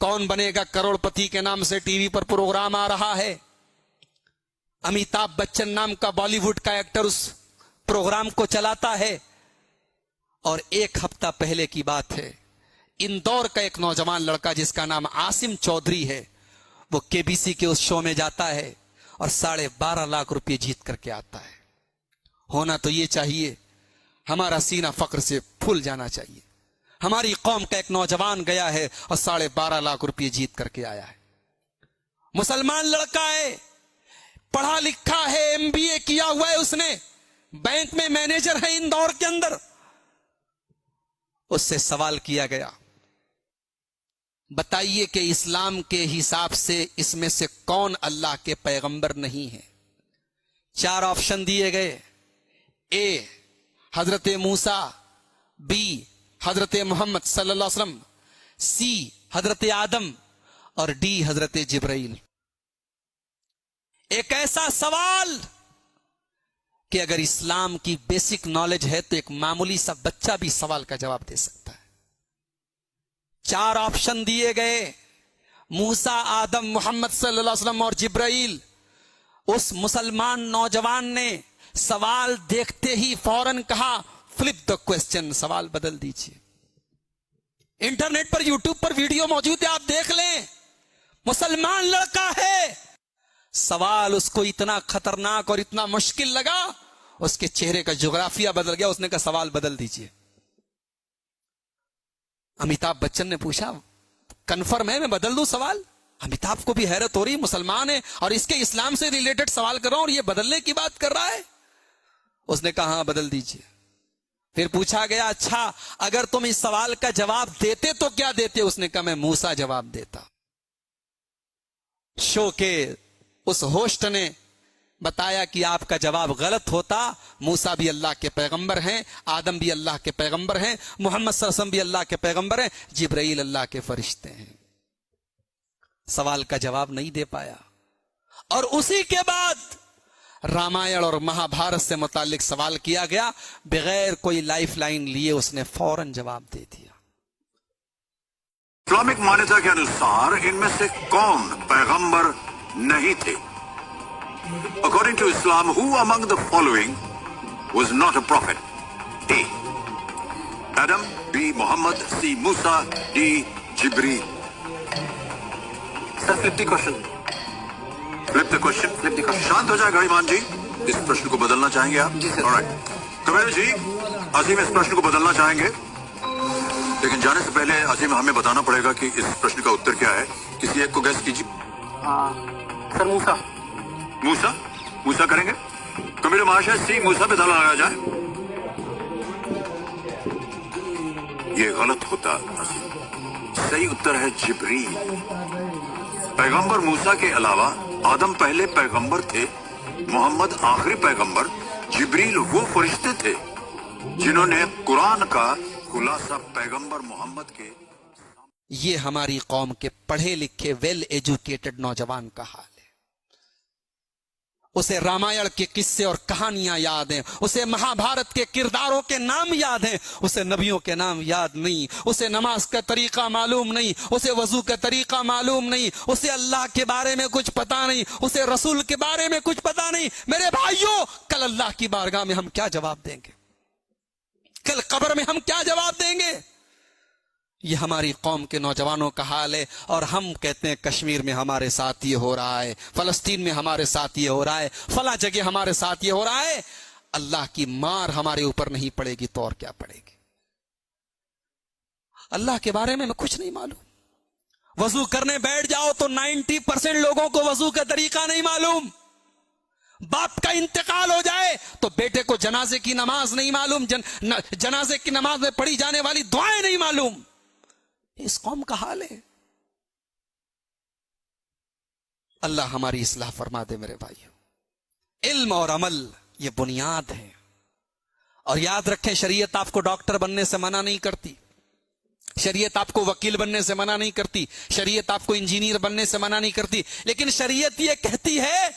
कौन बनेगा करोड़पति के नाम से टीवी पर प्रोग्राम आ रहा है। अमिताभ बच्चन नाम का बॉलीवुड का एक्टर उस प्रोग्राम को चलाता है। और एक हफ्ता पहले की बात है, इंदौर का एक नौजवान लड़का जिसका नाम आसिम चौधरी है, वो केबीसी के उस शो में जाता है और 12.5 लाख रुपए जीत करके आता है। होना तो ये चाहिए, हमारा सीना फक्र से फूल जाना चाहिए। हमारी कौम का एक नौजवान गया है और 12.5 लाख रुपए जीत करके आया है। मुसलमान लड़का है, पढ़ा लिखा है, एमबीए किया हुआ है उसने, बैंक में मैनेजर है इंदौर के अंदर। उससे सवाल किया गया, बताइए कि इस्लाम के हिसाब से इसमें से कौन अल्लाह के पैगंबर नहीं है। 4 ऑप्शन दिए गए, ए हजरत मूसा, बी हजरत मोहम्मद सल्लल्लाहु अलैहि वसल्लम, सी हजरत आदम और डी हजरत जिब्राइल। एक ऐसा सवाल कि अगर इस्लाम की बेसिक नॉलेज है तो एक मामूली सा बच्चा भी सवाल का जवाब दे सकता है। 4 ऑप्शन दिए गए, मूसा, आदम, मोहम्मद सल्लल्लाहु अलैहि वसल्लम और जिब्राइल। उस मुसलमान नौजवान ने सवाल देखते ही फौरन कहा, फ्लिप द क्वेश्चन, सवाल बदल दीजिए। इंटरनेट पर, यूट्यूब पर वीडियो मौजूद है, आप देख लें। मुसलमान लड़का है, सवाल उसको इतना खतरनाक और इतना मुश्किल लगा, उसके चेहरे का ज्योग्राफिया बदल गया। उसने कहा सवाल बदल दीजिए। अमिताभ बच्चन ने पूछा, कन्फर्म है मैं बदल दूं सवाल? अमिताभ को भी हैरत हो रही, मुसलमान है और इसके इस्लाम से रिलेटेड सवाल कर रहा हूं और ये बदलने की बात कर रहा है। उसने कहा हाँ बदल दीजिए। फिर पूछा गया, अच्छा अगर तुम इस सवाल का जवाब देते तो क्या देते? उसने कहा मैं मूसा जवाब देता। शो के उस होस्ट ने बताया कि आपका जवाब गलत होता। मूसा भी अल्लाह के पैगंबर हैं, आदम भी अल्लाह के पैगंबर हैं, मोहम्मद सल्लल्लाहु अलैहि वसल्लम भी अल्लाह के पैगंबर हैं, जिब्राइल अल्लाह के फरिश्ते हैं। सवाल का जवाब नहीं दे पाया। और उसी के बाद रामायण और महाभारत से मुतालिक सवाल किया गया, बगैर कोई लाइफ लाइन लिए उसने फौरन जवाब दे दिया। इस्लामिक मान्यता के अनुसार इनमें से कौन पैगंबर नहीं थे? According to Islam, who among the following was not a prophet? A. Adam, B. Muhammad, C. Musa, D. Jibreel. Sir, flip the question. Flip the question. Flip the question. शांत हो जाए गणिमान जी, इस प्रश्न को बदलना चाहेंगे आप? जी सर। Alright. कबीर जी, अजीम इस प्रश्न को बदलना चाहेंगे, लेकिन जाने से पहले अजीम हमें बताना पड़ेगा कि इस प्रश्न का उत्तर क्या है। किसी एक को गैस कीजिए। सर मूसा। मूसा? मूसा करेंगे? कबीर महाशय, सी मूसा पे ताला लगाया जाए। ये गलत होता अजीम। सही उत्तर है जिब्रील। पैगंबर मूसा के अलावा आदम पहले पैगंबर थे, मोहम्मद आखिरी पैगंबर, जिब्रील वो फरिश्ते थे जिन्होंने कुरान का खुलासा पैगंबर मोहम्मद के। ये हमारी कौम के पढ़े लिखे वेल एजुकेटेड नौजवान का हाल है। उसे रामायण के किस्से और कहानियां याद हैं, उसे महाभारत के किरदारों के नाम याद हैं, उसे नबियों के नाम याद नहीं, उसे नमाज का तरीका मालूम नहीं, उसे वजू का तरीका मालूम नहीं, उसे अल्लाह के बारे में कुछ पता नहीं, उसे रसूल के बारे में कुछ पता नहीं। मेरे भाइयों, कल अल्लाह की बारगाह में हम क्या जवाब देंगे? कल कब्र में हम क्या जवाब देंगे? ये हमारी कौम के नौजवानों का हाल है। और हम कहते हैं कश्मीर में हमारे साथ ये हो रहा है, फलस्तीन में हमारे साथ ये हो रहा है, फला जगह हमारे साथ ये हो रहा है। अल्लाह की मार हमारे ऊपर नहीं पड़ेगी तो और क्या पड़ेगी? अल्लाह के बारे में कुछ नहीं मालूम। वजू करने बैठ जाओ तो 90% लोगों को वजू का तरीका नहीं मालूम। बाप का इंतकाल हो जाए तो बेटे को जनाजे की नमाज नहीं मालूम, जनाजे की नमाज में पढ़ी जाने वाली दुआएं नहीं मालूम। इस कौम का हाल है। अल्लाह हमारी इस्लाह फरमा दे मेरे भाइयों। इल्म और अमल ये बुनियाद है। और याद रखें, शरीयत आपको डॉक्टर बनने से मना नहीं करती, शरीयत आपको वकील बनने से मना नहीं करती, शरीयत आपको इंजीनियर बनने से मना नहीं करती, लेकिन शरीयत ये कहती है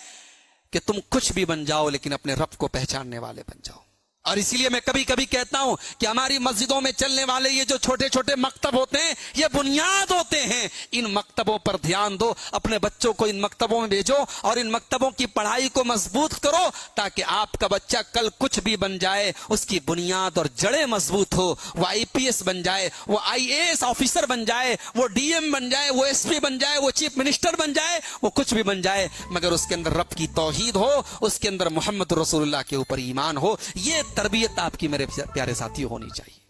कि तुम कुछ भी बन जाओ लेकिन अपने रब को पहचानने वाले बन जाओ, اور اسی لیے میں کبھی کبھی کہتا ہوں کہ ہماری مسجدوں میں چلنے والے یہ جو چھوٹے چھوٹے مکتب ہوتے ہیں یہ بنیاد ہوتے ہیں. ان مکتبوں پر دھیان دو, اپنے بچوں کو ان مکتبوں میں بھیجو اور ان مکتبوں کی پڑھائی کو مضبوط کرو تاکہ آپ کا بچہ کل کچھ بھی بن جائے اس کی بنیاد اور جڑیں مضبوط ہو. وہ IPS بن جائے, وہ IAS آفیسر بن جائے, وہ DM بن جائے, وہ SP بن جائے, وہ چیف منسٹر بن جائے, وہ کچھ بھی بن جائے, مگر اس کے اندر رب کی توحید ہو, اس کے اندر محمد رسول اللہ کے اوپر ایمان ہو. یہ تربیت آپ کی میرے پیارے ساتھی ہونی چاہیے.